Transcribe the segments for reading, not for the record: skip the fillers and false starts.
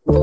Yo,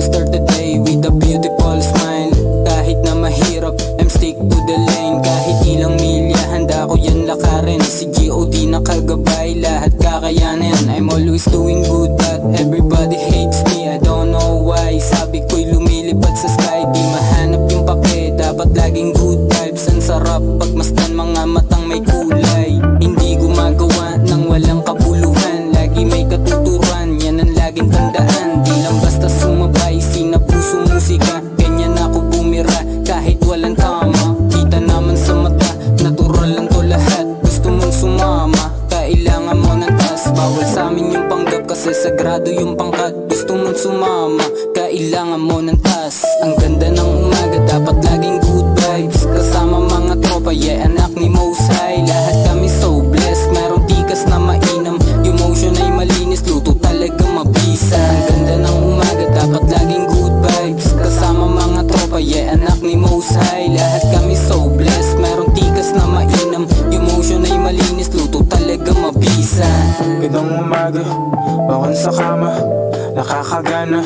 start the day with a beautiful smile. Kahit na mahirap, I'm stick to the lane. Kahit ilang milya, handa ko yan lakarin. Si G.O.D nakagabay, lahat kakayanin. I'm always doing good but everybody hates me. I don't know why, sabi ko'y lumilipad sa sky. Di mahanap yung pake, dapat laging good vibes. Ang sarap pagmasdan mga matang may kulay. Hindi gumagawa ng walang kabuluhan, lagi may katuturan, yan ang laging tandaan. Di lang basta sumabay, sinapuso musika, ganyan ako bumira kahit walang tama. Kita naman sa mata, natural lang to lahat. Gusto mong sumama, kailangan mo ng tas. Bawal sa amin yung panggap kasi sagrado yung pangkat. Gusto mong sumama, kailangan mo ng tas. Ang ganda ng umaga, dapat laging good vibes. Kasama mga tropa, yeah, anak ni Most High. Lahat kami so blessed, merong tikas na mainam. Yung motion ay malinis, luto talaga mabisa. Ang ganda ng umaga, dapat laging good vibes. Kasama mga tropa, yeah, anak ni Most High. Lahat kami so blessed, merong tikas na mainam. Yung motion ay malinis, luto talaga mabisa. Gandang umaga, bawan sa kama, nakakagana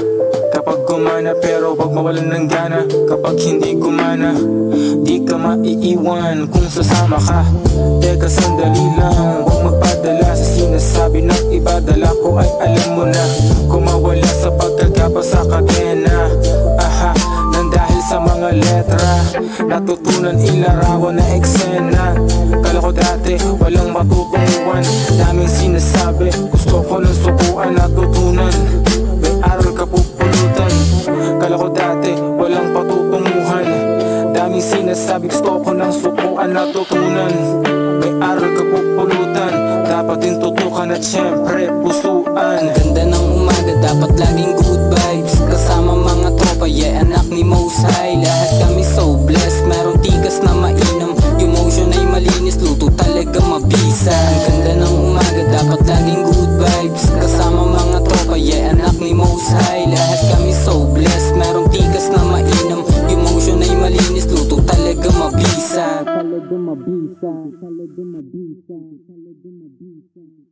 kapag gumana, pero wag mawalan ng gana. Kapag hindi gumana, di ka maiiwan kung sasama ka. Teka sandali lang, huwag magpadala sa sinasabi ng iba. Dala ko ay alam mo na, kumawala sa pagkagapa sa kadena. Aha, nang dahil sa mga letra, natutunan ilarawan na eksena. Kala ko dati walang matutunguan, daming sinasabi, gusto ko ng sukuan natutunan. May aral ka pupulutan, kala ko dati walang patutunguhan, daming sinasabi, gusto ko ng sukuan natutunan. May aral ka pupulutan, dapat din tutukan at syempre pusuan. Ang ganda ng umaga, dapat laging good vibes. Kasama mga tropa, yeah, anak ni Most High. Lahat kami so blessed, merong tikas na mainam. Yung motion ay malinis, luto talaga mabisa. Ang ganda ng umaga, dapat laging good vibes. Kasama mga tropa, yeah, anak ni Most High. Lahat kami so blessed, merong tikas na mainam. Yung motion ay malinis, luto talaga mabisa. Talaga mabisa, talaga mabisa, talaga mabisa.